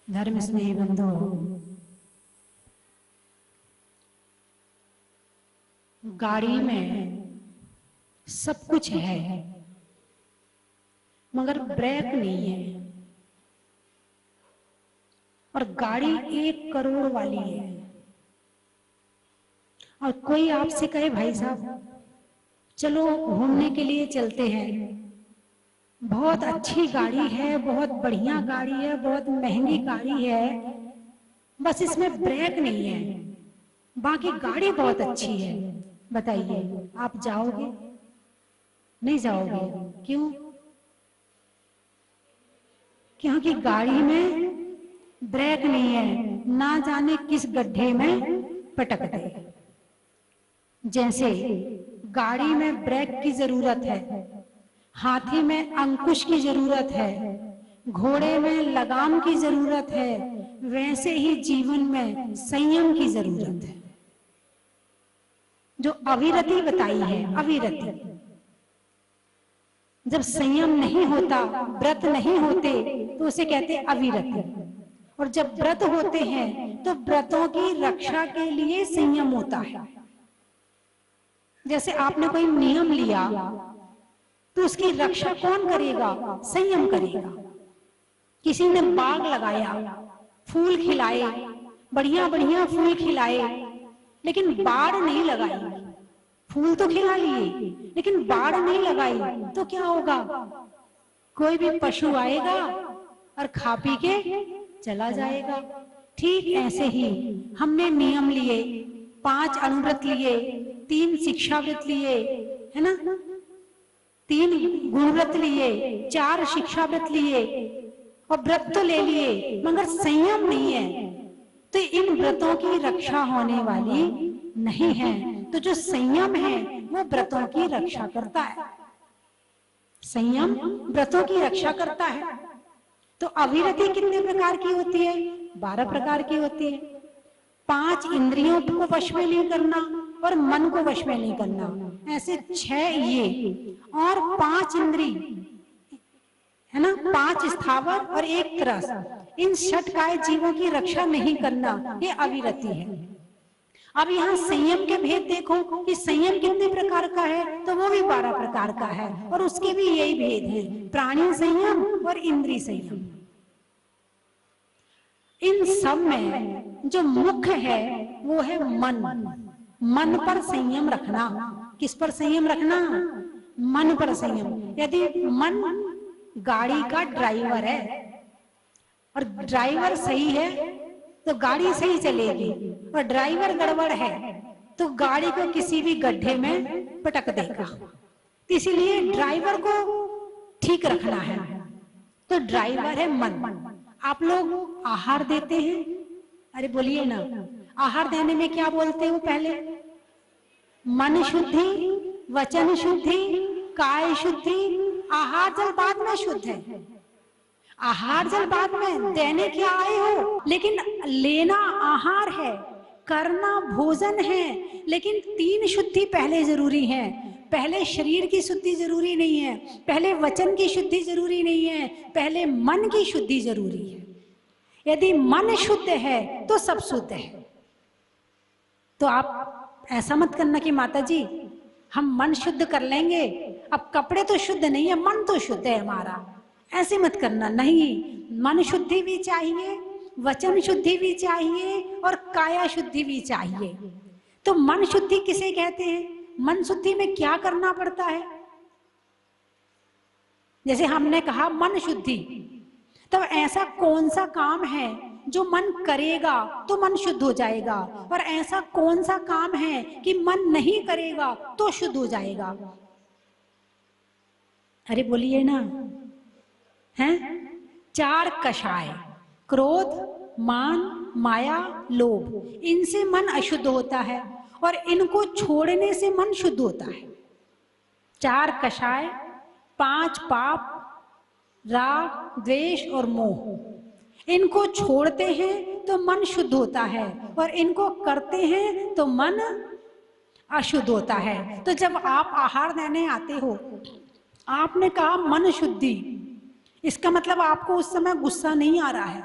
धर्म स्नेही बंधु, गाड़ी में सब कुछ है मगर ब्रेक नहीं है, और गाड़ी 1 करोड़ वाली है। और कोई आपसे कहे भाई साहब चलो घूमने के लिए चलते हैं, बहुत अच्छी गाड़ी है, बहुत बढ़िया गाड़ी है, बहुत महंगी गाड़ी है, बस इसमें ब्रेक नहीं है, बाकी गाड़ी बहुत अच्छी है, बताइए आप जाओगे? नहीं जाओगे। क्यों? क्योंकि गाड़ी में ब्रेक नहीं है, ना जाने किस गड्ढे में पटक दे। जैसे गाड़ी में ब्रेक की जरूरत है, हाथी में अंकुश की जरूरत है, घोड़े में लगाम की जरूरत है, वैसे ही जीवन में संयम की जरूरत है, जो अविरति बताई है। अविरति, जब संयम नहीं होता, व्रत नहीं होते, तो उसे कहते अविरति। और जब व्रत होते हैं तो व्रतों की रक्षा के लिए संयम होता है। जैसे आपने कोई नियम लिया तो उसकी रक्षा कौन करेगा? संयम करेगा। किसी ने बाग लगाया, फूल खिलाए, बढ़िया बढ़िया फूल खिलाए, लेकिन बाढ़ नहीं लगाई। फूल तो खिला लिए लेकिन बाढ़ नहीं लगाई तो क्या होगा? कोई भी पशु आएगा और खा पी के चला जाएगा। ठीक ऐसे ही हमने नियम लिए, 5 अनुव्रत लिए, 3 शिक्षाव्रत लिए, है ना, 3 गुणव्रत लिए, 4 शिक्षाव्रत लिए, और व्रत तो ले लिए मगर संयम नहीं है, तो इन व्रतों की रक्षा होने वाली नहीं है। तो जो संयम है वो व्रतों की रक्षा करता है। संयम व्रतों की रक्षा करता है। तो अविरति कितने प्रकार की होती है? 12 प्रकार की होती है। 5 इंद्रियों को वश में नहीं करना और मन को वश में नहीं करना, ऐसे 6 ये, और 5 इंद्री, है ना, 5 स्थावर और 1 त्रस, इन षटकाय जीवों की रक्षा नहीं करना, ये अविरति है। अब यहाँ संयम के भेद देखो कि संयम कितने प्रकार का है, तो वो भी 12 प्रकार का है, और उसके भी यही भेद है, प्राणी संयम और इंद्रिय संयम। इन सब में जो मुख्य है वो है मन। मन पर संयम रखना। किस पर संयम रखना? मन पर संयम। यदि मन गाड़ी का ड्राइवर है और ड्राइवर सही है तो गाड़ी सही चलेगी, और ड्राइवर गड़बड़ है तो गाड़ी को किसी भी गड्ढे में पटक देगा। इसीलिए ड्राइवर को ठीक रखना है। तो ड्राइवर है मन। आप लोग आहार देते हैं, अरे बोलिए ना, आहार देने में क्या बोलते हो? पहले मन शुद्धि, वचन शुद्धि, काय शुद्धि, आहार जल बाद में शुद्ध है। आहार जल बाद में, देने क्या आए हो, लेकिन लेना आहार है, करना भोजन है, लेकिन 3 शुद्धि पहले जरूरी है। पहले शरीर की शुद्धि जरूरी नहीं है, पहले वचन की शुद्धि जरूरी नहीं है, पहले मन की शुद्धि जरूरी है। यदि मन शुद्ध है तो सब शुद्ध है। तो आप ऐसा मत करना कि माता जी हम मन शुद्ध कर लेंगे, अब कपड़े तो शुद्ध नहीं है, मन तो शुद्ध है हमारा, ऐसे मत करना। नहीं, मन शुद्धि भी चाहिए, वचन शुद्धि भी चाहिए, और काया शुद्धि भी चाहिए। तो मन शुद्धि किसे कहते हैं? मन शुद्धि में क्या करना पड़ता है? जैसे हमने कहा मन शुद्धि, तब ऐसा कौन सा काम है जो मन करेगा तो मन शुद्ध हो जाएगा, और ऐसा कौन सा काम है कि मन नहीं करेगा तो शुद्ध हो जाएगा? अरे बोलिए ना, हैं? 4 कषाय, क्रोध, मान, माया, लोभ, इनसे मन अशुद्ध होता है, और इनको छोड़ने से मन शुद्ध होता है। 4 कषाय, 5 पाप, राग, द्वेष और मोह, इनको छोड़ते हैं तो मन शुद्ध होता है, और इनको करते हैं तो मन अशुद्ध होता है। तो जब आप आहार देने आते हो आपने कहा मन शुद्धि, इसका मतलब आपको उस समय गुस्सा नहीं आ रहा है।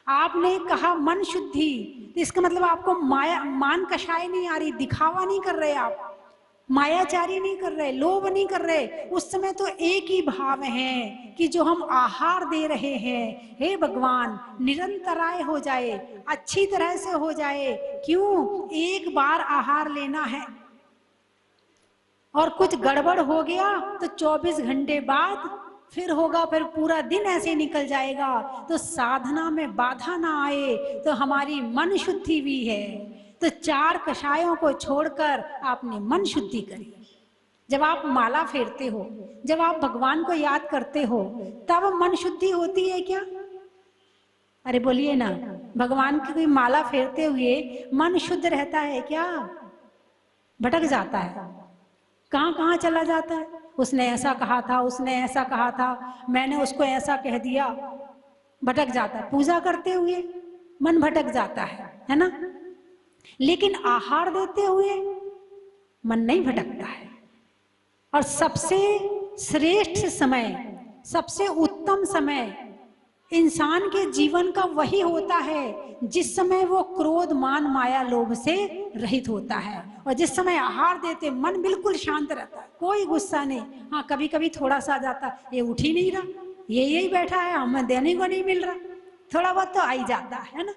आपने कहा मन शुद्धि, तो इसका मतलब आपको माया मान कषाय नहीं आ रही, दिखावा नहीं कर रहे, आप मायाचारी नहीं कर रहे, लोभ नहीं कर रहे। उस समय तो एक ही भाव है कि जो हम आहार दे रहे हैं, हे भगवान निरंतराय हो जाए, अच्छी तरह से हो जाए। क्यों? एक बार आहार लेना है और कुछ गड़बड़ हो गया तो 24 घंटे बाद फिर होगा, फिर पूरा दिन ऐसे निकल जाएगा। तो साधना में बाधा ना आए तो हमारी मन शुद्धि भी है। तो 4 कषायों को छोड़कर आपने मन शुद्धि करी। जब आप माला फेरते हो, जब आप भगवान को याद करते हो, तब मन शुद्धि होती है क्या? अरे बोलिए ना, भगवान की कोई माला फेरते हुए मन शुद्ध रहता है क्या? भटक जाता है, कहाँ कहाँ चला जाता है। उसने ऐसा कहा था, उसने ऐसा कहा था, मैंने उसको ऐसा कह दिया, भटक जाता है। पूजा करते हुए मन भटक जाता है ना? लेकिन आहार देते हुए मन नहीं भटकता है। और सबसे श्रेष्ठ समय, सबसे उत्तम समय इंसान के जीवन का वही होता है जिस समय वो क्रोध मान माया लोभ से रहित होता है। और जिस समय आहार देते मन बिल्कुल शांत रहता है, कोई गुस्सा नहीं। हाँ, कभी कभी थोड़ा सा जाता, ये उठ ही नहीं रहा, ये यही बैठा है, हमें देने को नहीं मिल रहा, थोड़ा बहुत तो आ ही जाता है ना।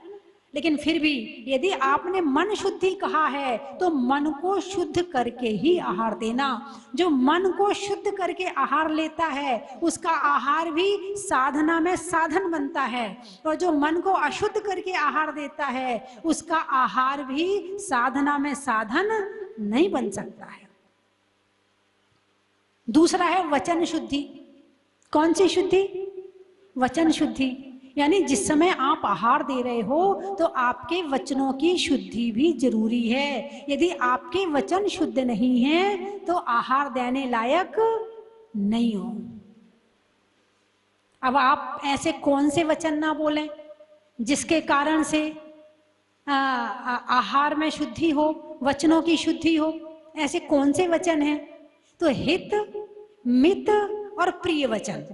लेकिन फिर भी यदि आपने मन शुद्धि कहा है तो मन को शुद्ध करके ही आहार देना। जो मन को शुद्ध करके आहार लेता है उसका आहार भी साधना में साधन बनता है, और जो मन को अशुद्ध करके आहार देता है उसका आहार भी साधना में साधन नहीं बन सकता है। दूसरा है वचन शुद्धि। कौन सी शुद्धि? वचन शुद्धि। यानी जिस समय आप आहार दे रहे हो तो आपके वचनों की शुद्धि भी जरूरी है। यदि आपके वचन शुद्ध नहीं है तो आहार देने लायक नहीं हो। अब आप ऐसे कौन से वचन ना बोलें जिसके कारण से आहार में शुद्धि हो, वचनों की शुद्धि हो? ऐसे कौन से वचन हैं? तो हित, मित और प्रिय वचन,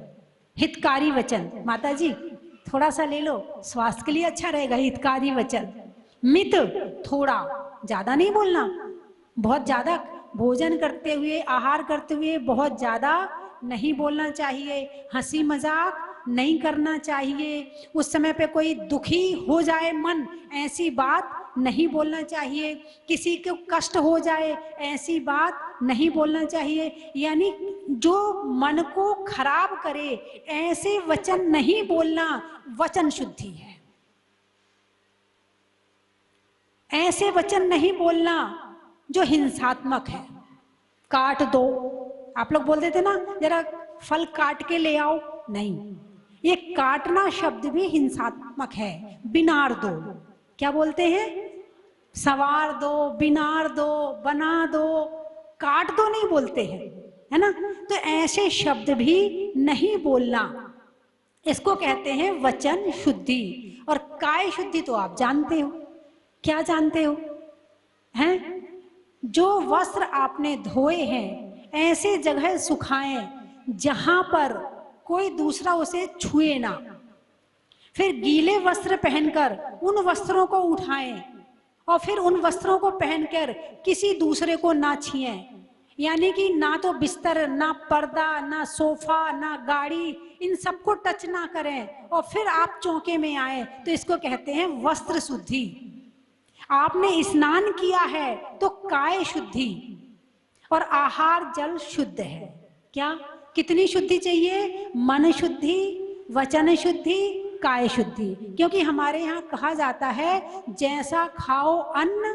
हितकारी वचन। माता जी थोड़ा सा ले लो, स्वास्थ्य के लिए अच्छा रहेगा। हितकारी वचन। मित, थोड़ा, ज्यादा नहीं बोलना। बहुत ज्यादा भोजन करते हुए, आहार करते हुए बहुत ज्यादा नहीं बोलना चाहिए। हंसी मजाक नहीं करना चाहिए। उस समय पे कोई दुखी हो जाए मन, ऐसी बात नहीं बोलना चाहिए। किसी को कष्ट हो जाए, ऐसी बात नहीं बोलना चाहिए। यानी जो मन को खराब करे ऐसे वचन नहीं बोलना वचन शुद्धि है। ऐसे वचन नहीं बोलना जो हिंसात्मक है। काट दो, आप लोग बोल देते ना, जरा फल काट के ले आओ, नहीं, ये काटना शब्द भी हिंसात्मक है। बिनार दो, क्या बोलते हैं? सवार दो, बिनार दो, बना दो, काट दो नहीं बोलते हैं, है ना? तो ऐसे शब्द भी नहीं बोलना, इसको कहते हैं वचन शुद्धि। और काय शुद्धि तो आप जानते हो, क्या जानते हो? हैं? जो वस्त्र आपने धोए हैं ऐसे जगह सुखाएं जहां पर कोई दूसरा उसे छुए ना। फिर गीले वस्त्र पहनकर उन वस्त्रों को उठाएं और फिर उन वस्त्रों को पहनकर किसी दूसरे को ना छुएं। यानी कि ना तो बिस्तर, ना पर्दा, ना सोफा, ना गाड़ी, इन सबको टच ना करें और फिर आप चौके में आए, तो इसको कहते हैं वस्त्र शुद्धि। आपने स्नान किया है तो काय शुद्धि, और आहार जल शुद्ध है। क्या? कितनी शुद्धि चाहिए? मन शुद्धि, वचन शुद्धि, काय शुद्धि। क्योंकि हमारे यहाँ कहा जाता है जैसा खाओ अन्न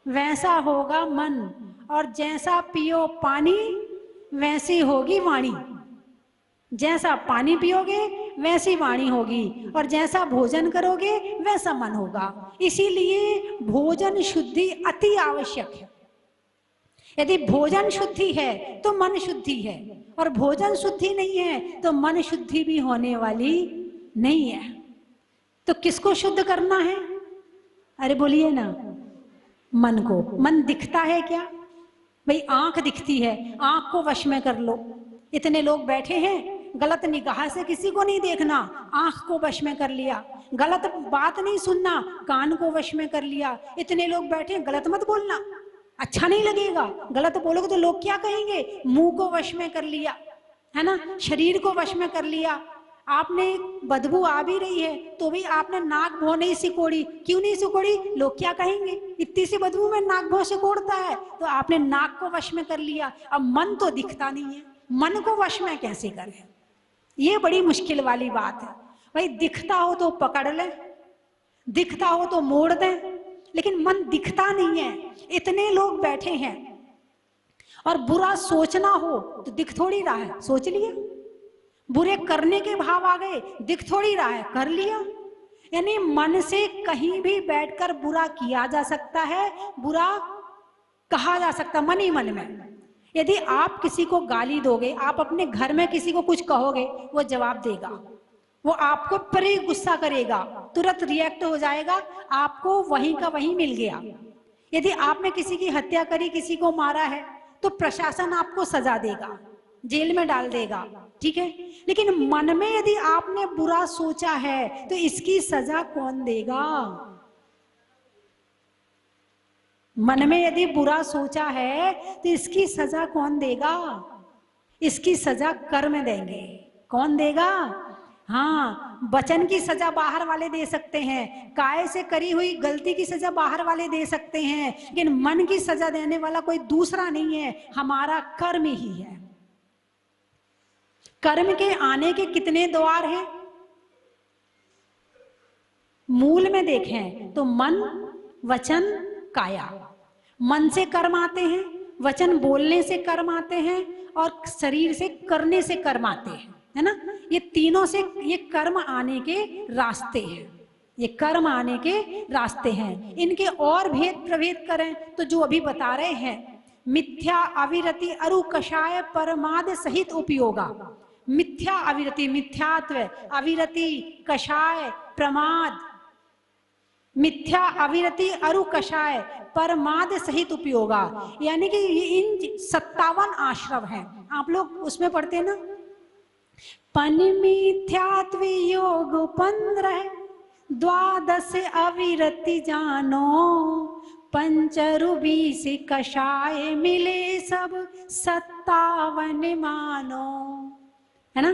वैसा होगा मन, और जैसा पियो पानी वैसी होगी वाणी। जैसा पानी पियोगे वैसी वाणी होगी, और जैसा भोजन करोगे वैसा मन होगा। इसीलिए भोजन शुद्धि अति आवश्यक है। यदि भोजन शुद्धि है तो मन शुद्धि है, और भोजन शुद्धि नहीं है तो मन शुद्धि भी होने वाली नहीं है। तो किसको शुद्ध करना है? अरे बोलिए ना, मन को। मन दिखता है क्या भाई? आंख दिखती है, आंख को वश में कर लो। इतने लोग बैठे हैं, गलत निगाह से किसी को नहीं देखना, आंख को वश में कर लिया, गलत बात नहीं सुनना, कान को वश में कर लिया। इतने लोग बैठे हैं, गलत मत बोलना, अच्छा नहीं लगेगा, गलत बोलोगे तो लोग क्या कहेंगे, मुंह को वश में कर लिया, है ना, शरीर को वश में कर लिया। आपने बदबू आ भी रही है तो भी आपने नाक भौं नहीं सिकोड़ी, क्यों नहीं सिकोड़ी, लोग क्या कहेंगे, इतनी सी बदबू में नाक भौं सिकोड़ता है, तो आपने नाक को वश में कर लिया। अब मन तो दिखता नहीं है, मन को वश में कैसे करें, ये बड़ी मुश्किल वाली बात है। भाई दिखता हो तो पकड़ ले, दिखता हो तो मोड़ दे, लेकिन मन दिखता नहीं है। इतने लोग बैठे हैं और बुरा सोचना हो तो दिख थोड़ी रहा है, सोच लिया, बुरे करने के भाव आ गए, दिख थोड़ी रहा है, कर लिया। यानी मन से कहीं भी बैठकर बुरा किया जा सकता है, बुरा कहा जा सकता, मन ही मन में। यदि आप किसी को गाली दोगे, आप अपने घर में किसी को कुछ कहोगे, वो जवाब देगा, वो आपको पर ही गुस्सा करेगा, तुरंत रिएक्ट हो जाएगा, आपको वहीं का वहीं मिल गया। यदि आपने किसी की हत्या करी, किसी को मारा है, तो प्रशासन आपको सजा देगा, जेल में डाल देगा, ठीक है। लेकिन मन में यदि आपने बुरा सोचा है तो इसकी सजा कौन देगा? मन में यदि बुरा सोचा है तो इसकी सजा कौन देगा? इसकी सजा कर्म देंगे। कौन देगा? हाँ, वचन की सजा बाहर वाले दे सकते हैं, काय से करी हुई गलती की सजा बाहर वाले दे सकते हैं, लेकिन मन की सजा देने वाला कोई दूसरा नहीं है, हमारा कर्म ही है। कर्म के आने के कितने द्वार हैं? मूल में देखें तो मन, वचन, काया। मन से कर्म आते हैं, वचन बोलने से कर्म आते हैं, और शरीर से करने से कर्म आते हैं, है ना। ये तीनों से ये कर्म आने के रास्ते हैं, ये कर्म आने के रास्ते हैं। इनके और भेद प्रभेद करें तो जो अभी बता रहे हैं, मिथ्या, अविरति, अरु, कषाय, परमाद सहित उपयोगा। मिथ्या अविरति, मिथ्यात्व, अविरति, कषाय, प्रमाद, मिथ्या, अविरति, अरु, कषाय, परमाद सहित उपयोगा। यानी कि ये इन 57 आश्रम हैं, आप लोग उसमें पढ़ते हैं ना, पन मिथ्यात्व योग 15, 12 अविरति जानो, 5 20 कषाय मिले सब 57 मानो, है ना।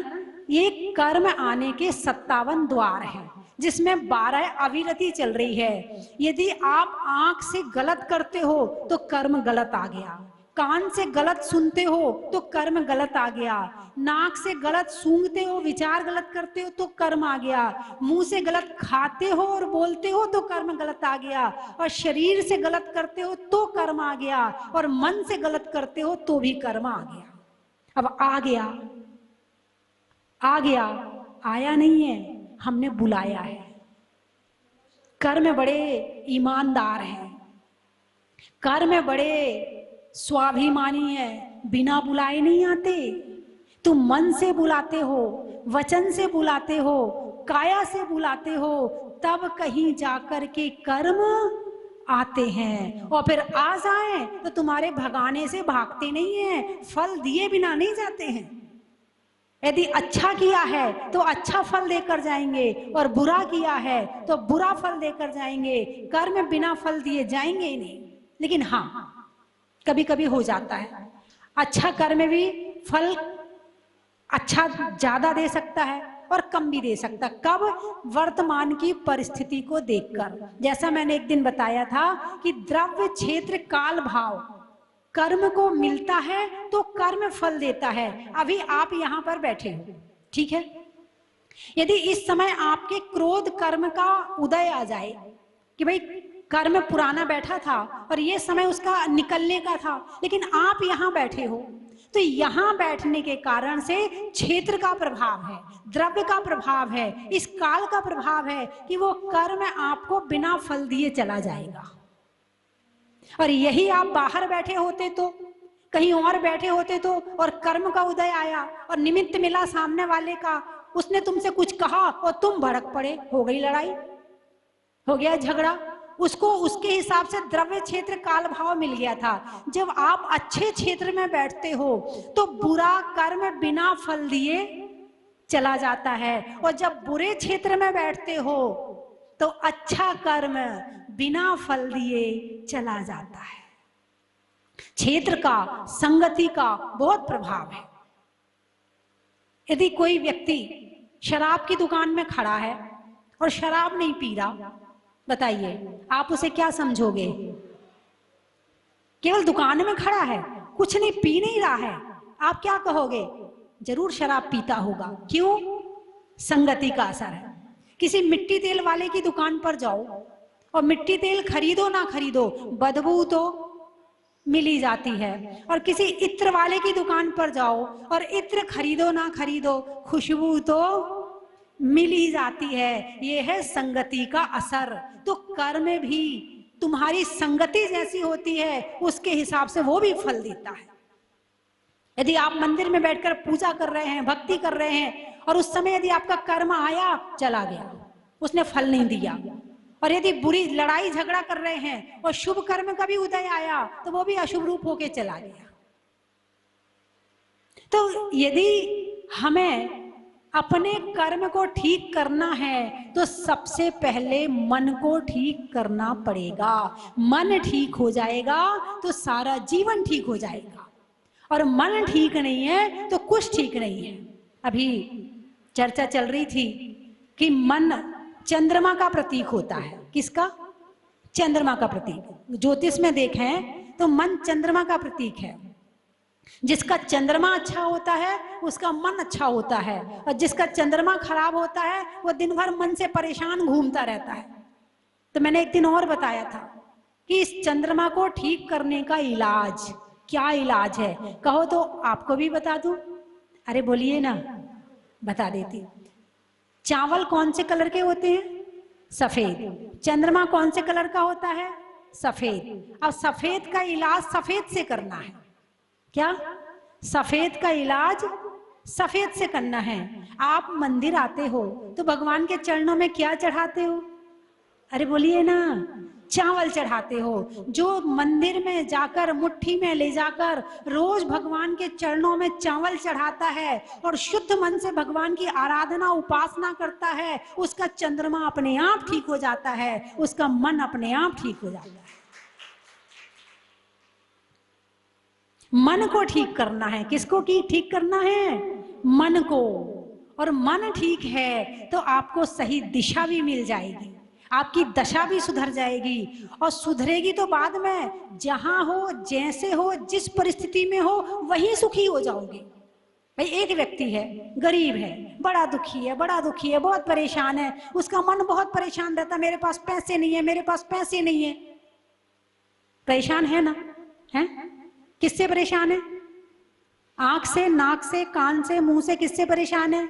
ये कर्म आने के 57 द्वार हैं, जिसमें 12 अविरति चल रही है। यदि आप आंख से गलत करते हो तो कर्म गलत आ गया, कान से गलत सुनते हो तो कर्म गलत आ गया, नाक से गलत सूंघते हो, विचार गलत करते हो तो कर्म आ गया, मुंह से गलत खाते हो और बोलते हो तो कर्म गलत आ गया, और शरीर से गलत करते हो तो कर्म आ गया, और मन से गलत करते हो तो भी कर्म आ गया। अब आ गया, आ गया, आया नहीं है, हमने बुलाया है। कर्म बड़े ईमानदार हैं, कर्म बड़े स्वाभिमानी है, बिना बुलाए नहीं आते। तुम मन से बुलाते हो, वचन से बुलाते हो, काया से बुलाते हो, तब कहीं जाकर के कर्म आते हैं। और फिर आ जाए तो तुम्हारे भगाने से भागते नहीं हैं, फल दिए बिना नहीं जाते हैं। यदि अच्छा किया है तो अच्छा फल देकर जाएंगे, और बुरा किया है तो बुरा फल देकर जाएंगे। कर्म बिना फल दिए जाएंगे ही नहीं। लेकिन हाँ, कभी कभी हो जाता है, अच्छा कर्म भी फल अच्छा ज्यादा दे सकता है और कम भी दे सकता है। कब? वर्तमान की परिस्थिति को देखकर। जैसा मैंने एक दिन बताया था कि द्रव्य, क्षेत्र, काल, भाव कर्म को मिलता है तो कर्म फल देता है। अभी आप यहाँ पर बैठे हो, ठीक है, यदि इस समय आपके क्रोध कर्म का उदय आ जाए कि भाई कर्म पुराना बैठा था और ये समय उसका निकलने का था, लेकिन आप यहाँ बैठे हो, तो यहाँ बैठने के कारण से क्षेत्र का प्रभाव है, द्रव्य का प्रभाव है, इस काल का प्रभाव है कि वो कर्म आपको बिना फल दिए चला जाएगा। और यही आप बाहर बैठे होते तो, कहीं और बैठे होते तो, और कर्म का उदय आया और निमित्त मिला सामने वाले का, उसने तुमसे कुछ कहा और तुम भड़क पड़े, हो गई लड़ाई, हो गया झगड़ा, उसको उसके हिसाब से द्रव्य क्षेत्र काल भाव मिल गया था। जब आप अच्छे क्षेत्र में बैठते हो तो बुरा कर्म बिना फल दिए चला जाता है, और जब बुरे क्षेत्र में बैठते हो तो अच्छा कर्म बिना फल दिए चला जाता है। क्षेत्र का, संगति का बहुत प्रभाव है। यदि कोई व्यक्ति शराब की दुकान में खड़ा है और शराब नहीं पी रहा, बताइए आप उसे क्या समझोगे? केवल दुकान में खड़ा है, कुछ नहीं, पी नहीं रहा है, आप क्या कहोगे? जरूर शराब पीता होगा। क्यों? संगति का असर है। किसी मिट्टी तेल वाले की दुकान पर जाओ और मिट्टी तेल खरीदो ना खरीदो, बदबू तो मिल ही जाती है। और किसी इत्र वाले की दुकान पर जाओ और इत्र खरीदो ना खरीदो, खुशबू तो मिल ही जाती है। ये है संगति का असर। तो कर्म भी तुम्हारी संगति जैसी होती है, उसके हिसाब से वो भी फल देता है। यदि आप मंदिर में बैठकर पूजा कर रहे हैं, भक्ति कर रहे हैं, और उस समय यदि आपका कर्म आया, चला गया, उसने फल नहीं दिया, और यदि बुरी लड़ाई झगड़ा कर रहे हैं और शुभ कर्म का भी उदय आया, तो वो भी अशुभ रूप होके चला गया। तो यदि हमें अपने कर्म को ठीक करना है तो सबसे पहले मन को ठीक करना पड़ेगा। मन ठीक हो जाएगा तो सारा जीवन ठीक हो जाएगा, और मन ठीक नहीं है तो कुछ ठीक नहीं है। अभी चर्चा चल रही थी कि मन चंद्रमा का प्रतीक होता है। किसका? चंद्रमा का प्रतीक। ज्योतिष में देखें तो मन चंद्रमा का प्रतीक है। जिसका चंद्रमा अच्छा होता है उसका मन अच्छा होता है, और जिसका चंद्रमा खराब होता है वो दिन भर मन से परेशान घूमता रहता है। तो मैंने एक दिन और बताया था कि इस चंद्रमा को ठीक करने का इलाज क्या इलाज है, कहो तो आपको भी बता दूं? अरे बोलिए ना, बता देती। चावल कौन से कलर के होते हैं? सफेद। चंद्रमा कौन से कलर का होता है? सफेद। अब सफेद का इलाज सफेद से करना है। क्या? सफेद का इलाज सफेद से करना है। आप मंदिर आते हो तो भगवान के चरणों में क्या चढ़ाते हो? अरे बोलिए ना, चावल चढ़ाते हो। जो मंदिर में जाकर मुट्ठी में ले जाकर रोज भगवान के चरणों में चावल चढ़ाता है और शुद्ध मन से भगवान की आराधना उपासना करता है, उसका चंद्रमा अपने आप ठीक हो जाता है, उसका मन अपने आप ठीक हो जाता है। मन को ठीक करना है। किसको की ठीक करना है? मन को। और मन ठीक है तो आपको सही दिशा भी मिल जाएगी, आपकी दशा भी सुधर जाएगी, और सुधरेगी तो बाद में जहां हो, जैसे हो, जिस परिस्थिति में हो वहीं सुखी हो जाओगे। भाई एक व्यक्ति है, गरीब है, बड़ा दुखी है, बड़ा दुखी है, बहुत परेशान है, उसका मन बहुत परेशान रहता, मेरे पास पैसे नहीं है, मेरे पास पैसे नहीं है। परेशान है ना? है? किससे परेशान है? आंख से, नाक से, कान से, मुंह से। किससे परेशान है?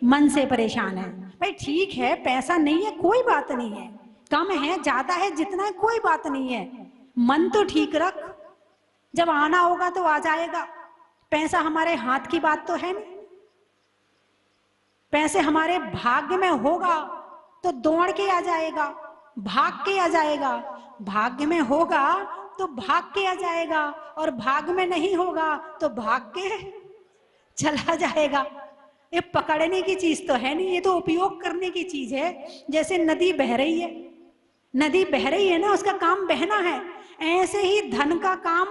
मन से परेशान है। भाई ठीक है, पैसा नहीं है कोई बात नहीं है, कम है ज्यादा है जितना है कोई बात नहीं है, मन तो ठीक रख, जब आना होगा तो आ जाएगा। पैसा हमारे हाथ की बात तो है नहीं, पैसे हमारे भाग्य में होगा तो दौड़ के आ जाएगा, भाग के आ जाएगा। भाग्य में होगा तो भाग के आ जाएगा, और भाग्य में नहीं होगा तो भाग के चला जाएगा। ये पकड़ने की चीज तो है नहीं, ये तो उपयोग करने की चीज है। जैसे नदी बह रही है, नदी बह रही है ना, उसका काम बहना है। ऐसे ही धन का काम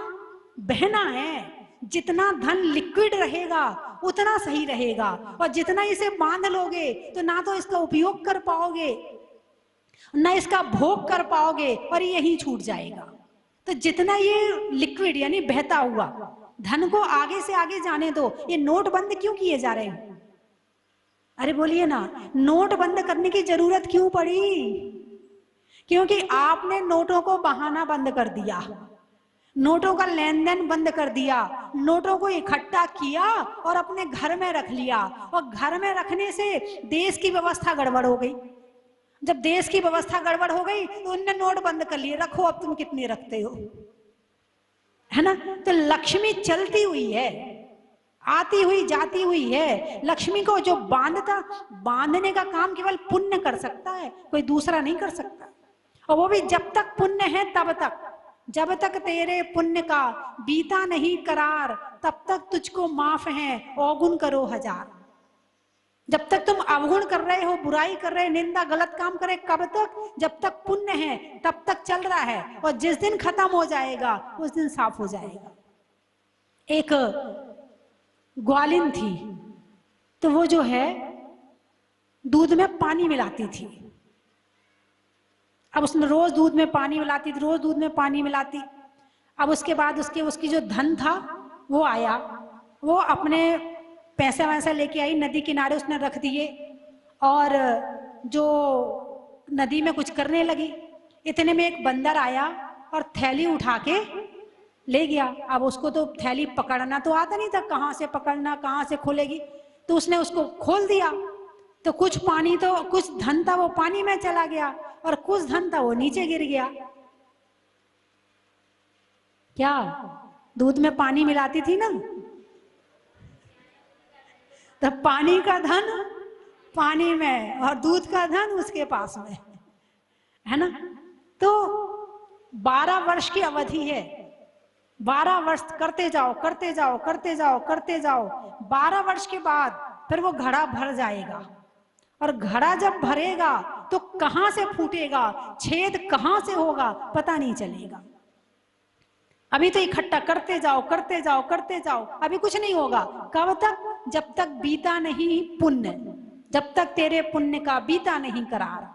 बहना है। जितना धन लिक्विड रहेगा उतना सही रहेगा, और जितना इसे बांध लोगे तो ना तो इसका उपयोग कर पाओगे ना इसका भोग कर पाओगे, और यही छूट जाएगा। तो जितना ये लिक्विड यानी बहता हुआ धन को आगे से आगे जाने दो। ये नोट बंद क्यों किए जा रहे हैं? अरे बोलिए ना, नोट बंद करने की जरूरत क्यों पड़ी? क्योंकि आपने नोटों को बहाना बंद कर दिया, नोटों का लेन देन बंद कर दिया, नोटों को इकट्ठा किया और अपने घर में रख लिया, और घर में रखने से देश की व्यवस्था गड़बड़ हो गई। जब देश की व्यवस्था गड़बड़ हो गई तो उनने नोट बंद कर लिए, रखो अब तुम कितने रखते हो, है ना? तो लक्ष्मी चलती हुई है, आती हुई जाती हुई है। लक्ष्मी को जो बांधने का काम केवल पुण्य कर सकता है, कोई दूसरा नहीं कर सकता। और वो भी जब तक पुण्य है तब तक, जब तक तेरे पुण्य का बीता नहीं करार, तब तक तुझको माफ है अवगुण करो हजार। जब तक तुम अवगुण कर रहे हो, बुराई कर रहे, निंदा, गलत काम कर रहे, कब तक? जब तक पुण्य है तब तक चल रहा है, और जिस दिन खत्म हो जाएगा उस दिन साफ हो जाएगा। एक ग्वालिन थी, तो वो जो है दूध में पानी मिलाती थी। अब उसने रोज दूध में पानी मिलाती थी, रोज दूध में पानी मिलाती। अब उसके बाद उसकी जो धन था वो आया, वो अपने पैसा वैसा लेके आई, नदी किनारे उसने रख दिए, और जो नदी में कुछ करने लगी। इतने में एक बंदर आया और थैली उठा के ले गया। अब उसको तो थैली पकड़ना तो आता नहीं था, कहाँ से पकड़ना, कहाँ से खोलेगी, तो उसने उसको खोल दिया। तो कुछ पानी, तो कुछ धन था वो पानी में चला गया, और कुछ धन था वो नीचे गिर गया। क्या दूध में पानी मिलाती थी ना, तो पानी का धन पानी में और दूध का धन उसके पास में, है ना। तो 12 वर्ष की अवधि है, 12 वर्ष करते जाओ करते जाओ करते जाओ करते जाओ। 12 वर्ष के बाद फिर वो घड़ा भर जाएगा, और घड़ा जब भरेगा तो कहां से फूटेगा, छेद कहां से होगा पता नहीं चलेगा। अभी तो इकट्ठा करते जाओ करते जाओ करते जाओ, अभी कुछ नहीं होगा। कब तक? जब तक बीता नहीं पुण्य, जब तक तेरे पुण्य का बीता नहीं करार।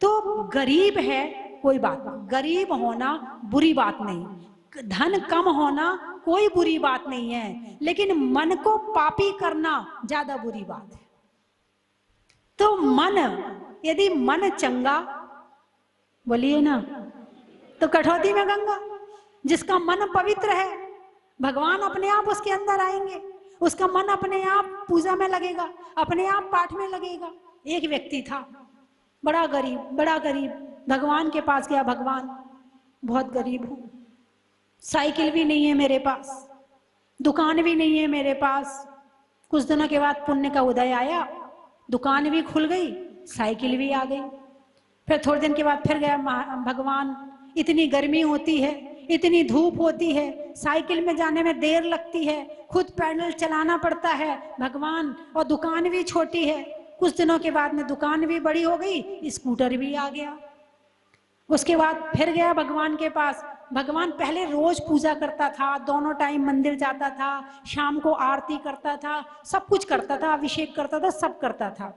तो गरीब है कोई बात नहीं, गरीब होना बुरी बात नहीं, धन कम होना कोई बुरी बात नहीं है, लेकिन मन को पापी करना ज्यादा बुरी बात है। तो मन, यदि मन चंगा, बोलिए ना, तो कठौती में गंगा। जिसका मन पवित्र है, भगवान अपने आप उसके अंदर आएंगे, उसका मन अपने आप पूजा में लगेगा, अपने आप पाठ में लगेगा। एक व्यक्ति था, बड़ा गरीब, भगवान के पास गया, भगवान बहुत गरीब हूं, साइकिल भी नहीं है मेरे पास, दुकान भी नहीं है मेरे पास। कुछ दिनों के बाद पुण्य का उदय आया, दुकान भी खुल गई, साइकिल भी आ गई। फिर थोड़े दिन के बाद फिर गया, भगवान इतनी गर्मी होती है, इतनी धूप होती है, साइकिल में जाने में देर लगती है, खुद पैडल चलाना पड़ता है भगवान, और दुकान भी छोटी है। कुछ दिनों के बाद में दुकान भी बड़ी हो गई, स्कूटर भी आ गया। उसके बाद फिर गया भगवान के पास। भगवान पहले रोज पूजा करता था, दोनों टाइम मंदिर जाता था, शाम को आरती करता था, सब कुछ करता था, अभिषेक करता था, सब करता था।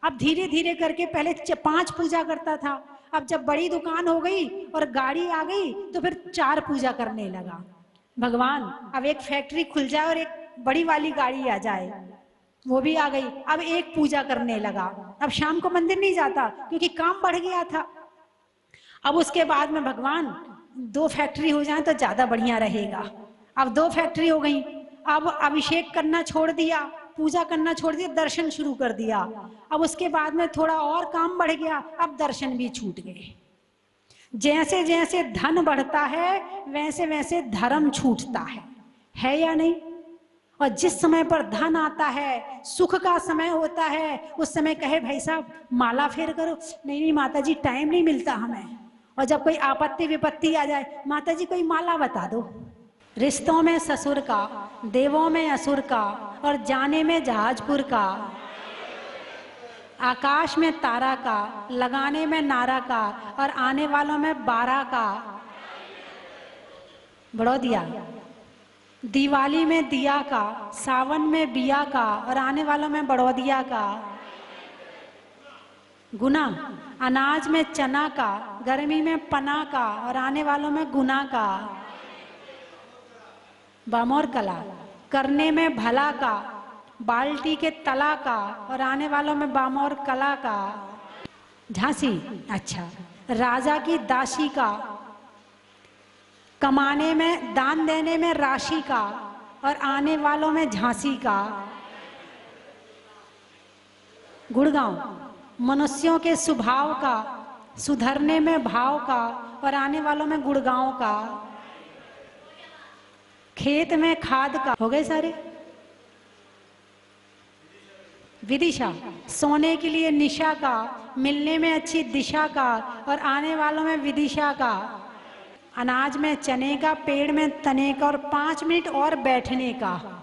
अब धीरे धीरे करके पहले 5 पूजा करता था, अब जब बड़ी दुकान हो गई और गाड़ी आ गई तो फिर 4 पूजा करने लगा। भगवान अब एक फैक्ट्री खुल जाए और एक बड़ी वाली गाड़ी आ जाए, वो भी आ गई, अब 1 पूजा करने लगा। अब शाम को मंदिर नहीं जाता क्योंकि काम बढ़ गया था। अब उसके बाद में भगवान 2 फैक्ट्री हो जाए तो ज्यादा बढ़िया रहेगा। अब 2 फैक्ट्री हो गई, अब अभिषेक करना छोड़ दिया, पूजा करना छोड़ दिया, दर्शन शुरू कर दिया। अब उसके बाद में थोड़ा और काम बढ़ गया, अब दर्शन भी छूट गए। जैसे जैसे धन बढ़ता है वैसे वैसे धर्म छूटता है या नहीं। और जिस समय पर धन आता है, सुख का समय होता है, उस समय कहे भाई साहब माला फेर करो, नहीं माता जी टाइम नहीं मिलता हमें। और जब कोई आपत्ति विपत्ति आ जाए, माता जी कोई माला बता दो। रिश्तों में ससुर का, देवों में असुर का, और जाने में जहाजपुर का, आकाश में तारा का, लगाने में नारा का, और आने वालों में 12 का। बड़ौदिया, दिवाली में दिया का, सावन में बिया का, और आने वालों में बड़ौदिया का। गुना, अनाज में चना का, गर्मी में पना का, और आने वालों में गुना का। बामोर कला, करने में भला का, बाल्टी के तला का, और आने वालों में बामोर कला का। झांसी, अच्छा, राजा की दासी का, कमाने में दान देने में राशि का, और आने वालों में झांसी का। गुड़गांव, मनुष्यों के स्वभाव का, सुधरने में भाव का, और आने वालों में गुड़गांव का। खेत में खाद का। हो गए सारे? विदिशा, सोने के लिए निशा का, मिलने में अच्छी दिशा का और आने वालों में विदिशा का, अनाज में चने का, पेड़ में तने का और 5 मिनट और बैठने का।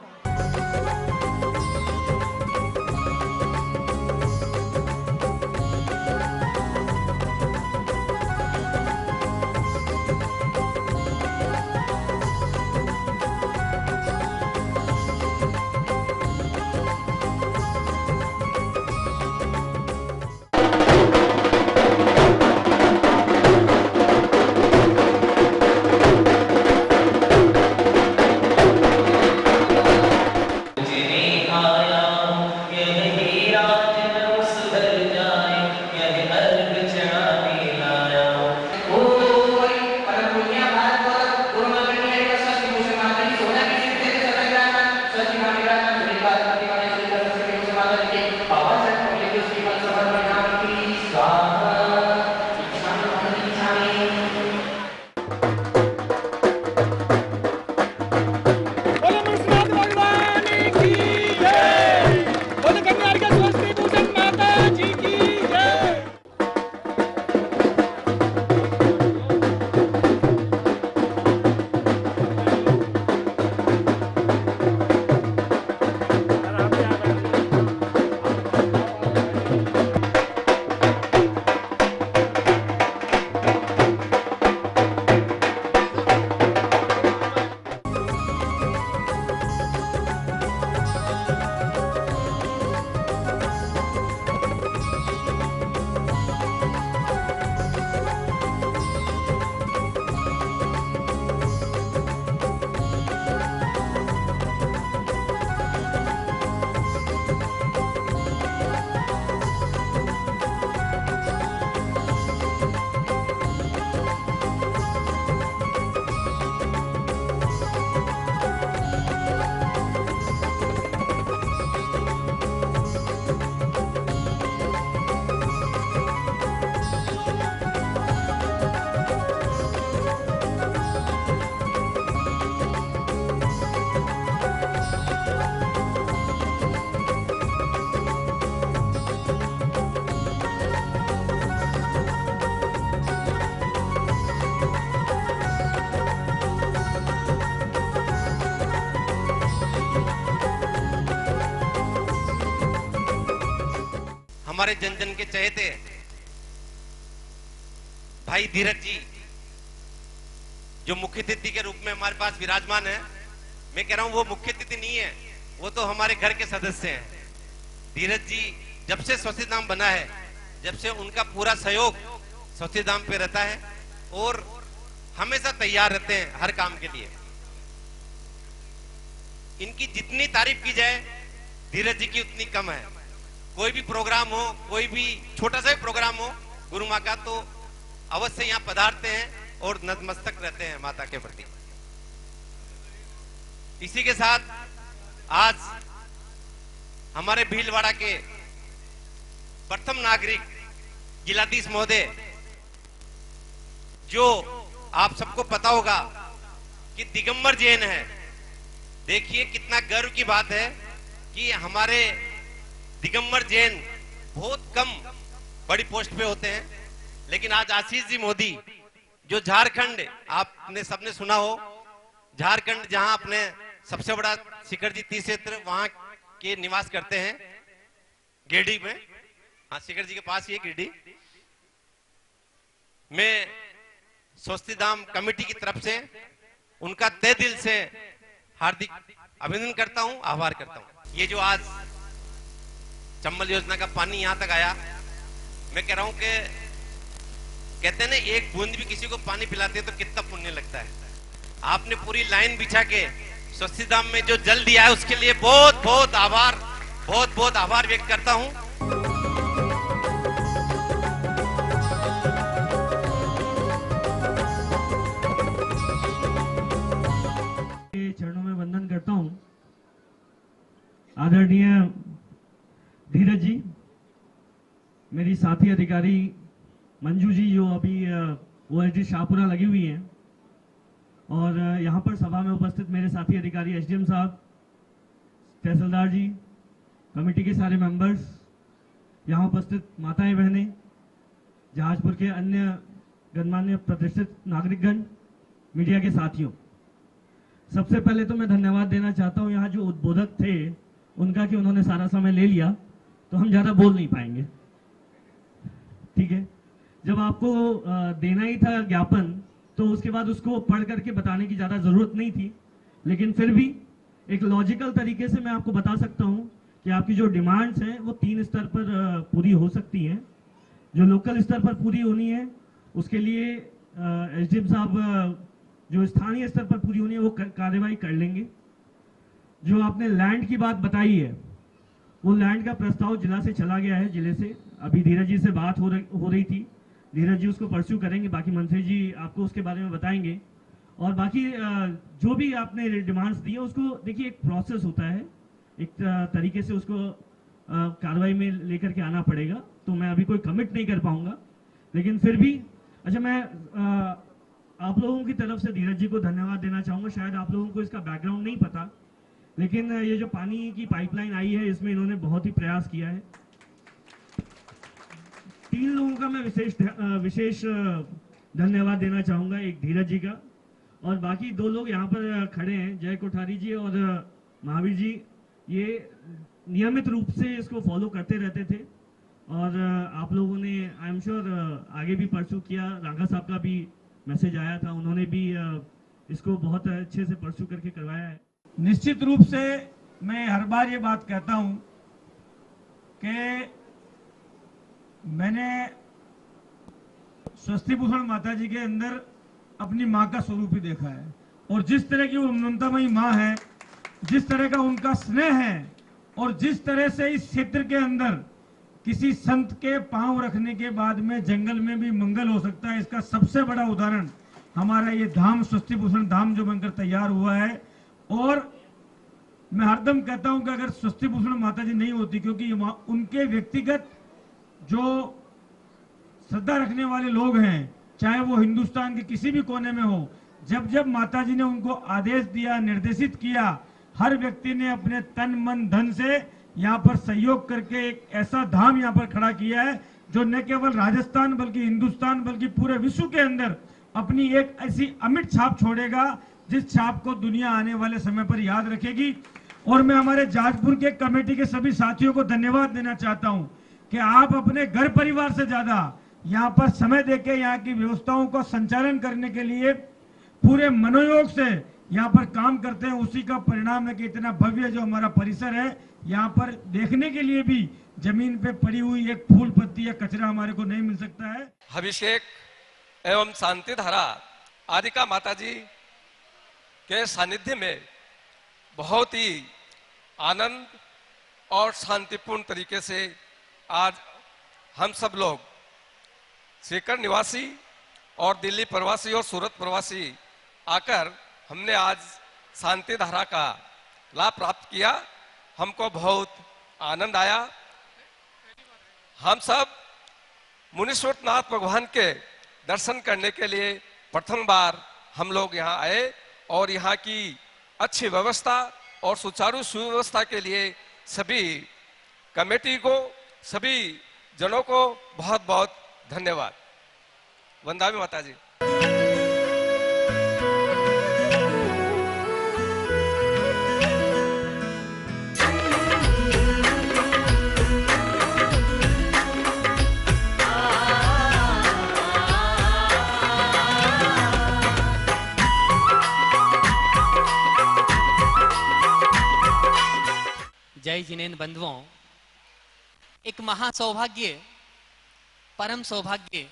हमारे जन जन के चहेते भाई धीरज जी जो मुख्य अतिथि के रूप में हमारे पास विराजमान है। मैं कह रहा हूं वो मुख्य अतिथि नहीं है, वो तो हमारे घर के सदस्य हैं। धीरज जी जब से स्वस्ति धाम बना है, जब से उनका पूरा सहयोग स्वस्ति धाम पे रहता है और हमेशा तैयार रहते हैं हर काम के लिए। इनकी जितनी तारीफ की जाए धीरज जी की उतनी कम है। कोई भी प्रोग्राम हो, कोई भी छोटा सा भी प्रोग्राम हो गुरु माँ का, तो अवश्य यहाँ पधारते हैं और नतमस्तक रहते हैं माता के प्रति। इसी के साथ आज हमारे भीलवाड़ा के प्रथम नागरिक जिलाधीश महोदय, जो आप सबको पता होगा कि दिगंबर जैन है। देखिए कितना गर्व की बात है कि हमारे दिगंबर जैन बहुत कम बड़ी पोस्ट पे होते हैं, लेकिन आज आशीष जी मोदी जो झारखंड, आपने सबने सुना हो, झारखंड जहां अपने सबसे बड़ा शिखर जी तीर्थ क्षेत्र वहां के निवास करते हैं, गिरडी में। हाँ, शिखर जी के पास ही है गिरडी में। स्वस्ति धाम कमेटी की तरफ से उनका तहे दिल से हार्दिक अभिनंदन करता हूं, आभार करता हूं। ये जो आज चंबल योजना का पानी यहां तक आया, मैं कह रहा हूं कि कहते हैं ना, एक बूंद भी किसी को पानी पिलाते हैं तो कितना पुण्य लगता है। आपने पूरी लाइन बिछा के स्वस्ति धाम में जो जल दिया है उसके लिए बहुत बहुत आभार व्यक्त करता हूं। चरणों में वंदन करता हूं। आदरणीय धीरज जी, मेरी साथी अधिकारी मंजू जी जो अभी ओएसडी शाहपुरा लगी हुई हैं, और यहाँ पर सभा में उपस्थित मेरे साथी अधिकारी एसडीएम साहब, तहसीलदार जी, कमेटी के सारे मेंबर्स, यहाँ उपस्थित माताएं बहनें, जहाजपुर के अन्य गणमान्य प्रतिष्ठित नागरिकगण, मीडिया के साथियों, सबसे पहले तो मैं धन्यवाद देना चाहता हूँ यहाँ जो उद्बोधक थे उनका कि उन्होंने सारा समय ले लिया, तो हम ज़्यादा बोल नहीं पाएंगे। ठीक है, जब आपको देना ही था ज्ञापन तो उसके बाद उसको पढ़ करके बताने की ज़्यादा ज़रूरत नहीं थी, लेकिन फिर भी एक लॉजिकल तरीके से मैं आपको बता सकता हूँ कि आपकी जो डिमांड्स हैं वो 3 स्तर पर पूरी हो सकती हैं। जो लोकल स्तर पर पूरी होनी है उसके लिए एसडीएम साहब जो स्थानीय स्तर पर पूरी होनी है वो कार्रवाई कर लेंगे। जो आपने लैंड की बात बताई है वो लैंड का प्रस्ताव जिला से चला गया है, जिले से अभी धीरज जी से बात हो रही थी, धीरज जी उसको परस्यू करेंगे, बाकी मंत्री जी आपको उसके बारे में बताएंगे। और बाकी जो भी आपने डिमांड्स दी है उसको देखिए, एक प्रोसेस होता है, एक तरीके से उसको कार्रवाई में लेकर के आना पड़ेगा, तो मैं अभी कोई कमिट नहीं कर पाऊंगा, लेकिन फिर भी अच्छा मैं आप लोगों की तरफ से धीरज जी को धन्यवाद देना चाहूंगा। शायद आप लोगों को इसका बैकग्राउंड नहीं पता, लेकिन ये जो पानी की पाइपलाइन आई है इसमें इन्होंने बहुत ही प्रयास किया है। 3 लोगों का मैं विशेष धन्यवाद देना चाहूंगा, एक धीरज जी का और बाकी 2 लोग यहाँ पर खड़े हैं, जय कोठारी जी और महावीर जी। ये नियमित रूप से इसको फॉलो करते रहते थे और आप लोगों ने आई एम श्योर आगे भी परस्यू किया। रांगा साहब का भी मैसेज आया था, उन्होंने भी इसको बहुत अच्छे से परस्यू करके करवाया है। निश्चित रूप से मैं हर बार ये बात कहता हूं कि मैंने स्वस्तिभूषण माता जी के अंदर अपनी माँ का स्वरूप ही देखा है और जिस तरह की वो ममतामयी माँ है, जिस तरह का उनका स्नेह है और जिस तरह से इस क्षेत्र के अंदर किसी संत के पांव रखने के बाद में जंगल में भी मंगल हो सकता है, इसका सबसे बड़ा उदाहरण हमारा ये धाम स्वस्तिभूषण धाम जो बनकर तैयार हुआ है। और मैं हरदम कहता हूं कि अगर स्वस्तिभूषण माता जी नहीं होती, क्योंकि उनके व्यक्तिगत जो श्रद्धा रखने वाले लोग हैं, चाहे वो हिंदुस्तान के किसी भी कोने में हो, जब जब माता जी ने उनको आदेश दिया, निर्देशित किया, हर व्यक्ति ने अपने तन मन धन से यहाँ पर सहयोग करके एक ऐसा धाम यहाँ पर खड़ा किया है जो न केवल राजस्थान बल्कि हिंदुस्तान बल्कि पूरे विश्व के अंदर अपनी एक ऐसी अमिट छाप छोड़ेगा जिस छाप को दुनिया आने वाले समय पर याद रखेगी। और मैं हमारे जहाजपुर के कमेटी के सभी साथियों को धन्यवाद देना चाहता हूं कि आप अपने घर परिवार से ज्यादा यहाँ पर समय देके यहाँ की व्यवस्थाओं को संचालन करने के लिए पूरे मनोयोग से यहाँ पर काम करते हैं। उसी का परिणाम है कि इतना भव्य जो हमारा परिसर है, यहाँ पर देखने के लिए भी जमीन पे पड़ी हुई एक फूल पत्ती या कचरा हमारे को नहीं मिल सकता है। अभिषेक एवं शांति धारा आदिका माता जी के सानिध्य में बहुत ही आनंद और शांतिपूर्ण तरीके से आज हम सब लोग सीकर निवासी और दिल्ली प्रवासी और सूरत प्रवासी आकर हमने आज शांति धारा का लाभ प्राप्त किया। हमको बहुत आनंद आया। हम सब मुनीश्वरनाथ भगवान के दर्शन करने के लिए प्रथम बार हम लोग यहाँ आए और यहाँ की अच्छी व्यवस्था और सुचारू सुव्यवस्था के लिए सभी कमेटी को, सभी जनों को बहुत बहुत धन्यवाद। वंदामी माता जी। जय जिनेन्द्र बंधुओं, एक महा सौभाग्य, परम सौभाग्य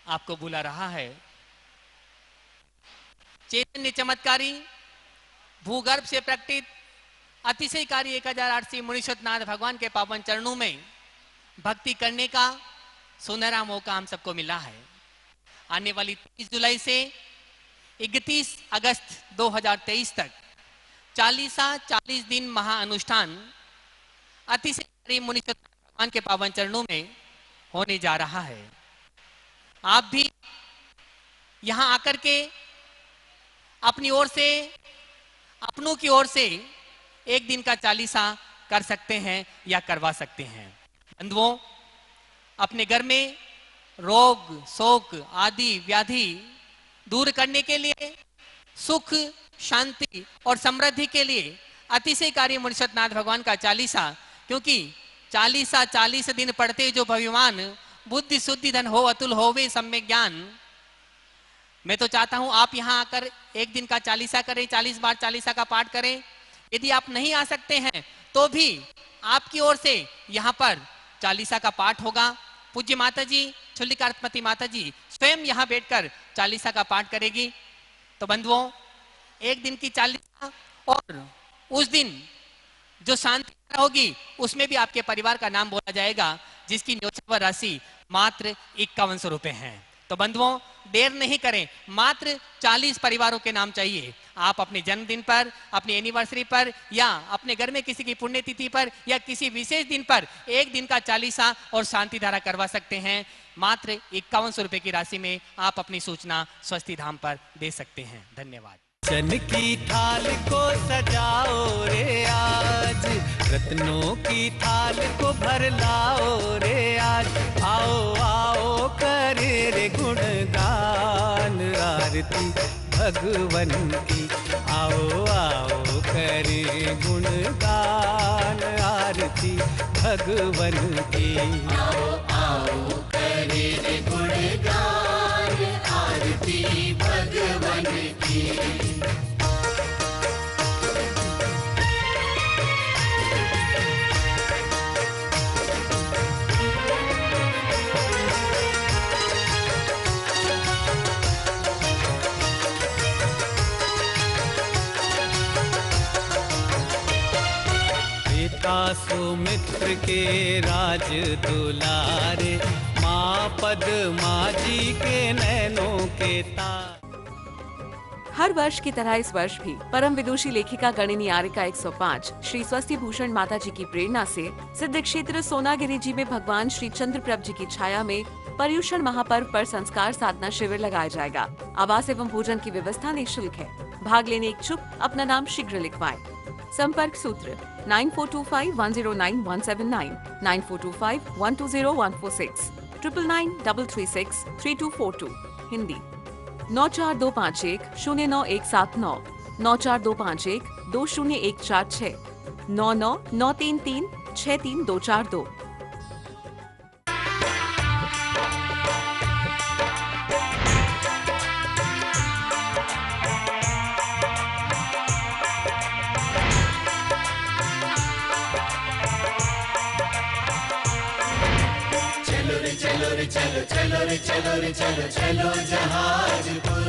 आपको बुला रहा है। चैतन्य चमत्कारी भूगर्भ से प्रकटित अतिशयकारी 1008 मुनीश्वरनाथ भगवान के पावन चरणों में भक्ति करने का सुनहरा मौका हम सबको मिला है। आने वाली 30 जुलाई से 31 अगस्त 2023 तक 40 दिन महाअनुष्ठान अतिशय मुनीश्वर भगवान के पावन चरणों में होने जा रहा है। आप भी यहां आकर के अपनी ओर से, अपनों की ओर से एक दिन का 40 कर सकते हैं या करवा सकते हैं। बंधुओं, अपने घर में रोग शोक आदि व्याधि दूर करने के लिए, सुख शांति और समृद्धि के लिए अतिशयकारी मुनीश्वरनाथ भगवान का चालीसा, क्योंकि चालीसा 40 दिन पढ़ते जो भगवान बुद्धि शुद्धि धन हो अतुल होवे सम्यक ज्ञान। मैं तो चाहता हूं आप यहां आकर एक दिन का चालीसा करें, 40 बार चालीसा का पाठ करें। यदि आप नहीं आ सकते हैं तो भी आपकी ओर से यहां पर चालीसा का पाठ होगा। पूज्य माता जी, चुल्लिकार्तमती माता जी स्वयं यहां बैठकर चालीसा का पाठ करेगी। तो बंधुओं, एक दिन की चालीसा और उस दिन जो शांति होगी उसमें भी आपके परिवार का नाम बोला जाएगा, जिसकी न्यूनतम राशि मात्र 5100 रुपए है। तो बंधुओं, देर नहीं करें, मात्र 40 परिवारों के नाम चाहिए। आप अपने जन्मदिन पर, अपनी एनिवर्सरी पर या अपने घर में किसी की पुण्यतिथि पर या किसी विशेष दिन पर एक दिन का चालीसा और शांति धारा करवा सकते हैं। मात्र 5100 रुपए की राशि में आप अपनी सूचना स्वस्ति धाम पर दे सकते हैं। धन्यवाद। चन की थाल को सजाओ रे आज, रत्नों की थाल को भर लाओ रे आज। आओ आओ करे रे गुणगान आरती भगवन की। आओ आओ करे गुणगान आरती भगवन की। आओ आओ करे रे गुणगान आरती भगवन की। सुमित्र के राज दुलारे, माँ पद्मा जी के नैनों के तार। हर वर्ष की तरह इस वर्ष भी परम विदुषी लेखिका गणिनी आर्यका 105 श्री स्वस्ति भूषण माता जी की प्रेरणा से सिद्ध क्षेत्र सोनागिरी जी में भगवान श्री चंद्रप्रभ जी की छाया में पर्युषण महापर्व पर संस्कार साधना शिविर लगाया जाएगा। आवास एवं भोजन की व्यवस्था निःशुल्क है। भाग लेने इच्छुक अपना नाम शीघ्र लिखवाएं। संपर्क सूत्र 9425109179, 9425120146, 9993363242। हिंदी 9425109179, 9425120146, 9993363242। चलो रे चलो रे चलो चलो रे चलो रे चलो चलो जहाजपुर।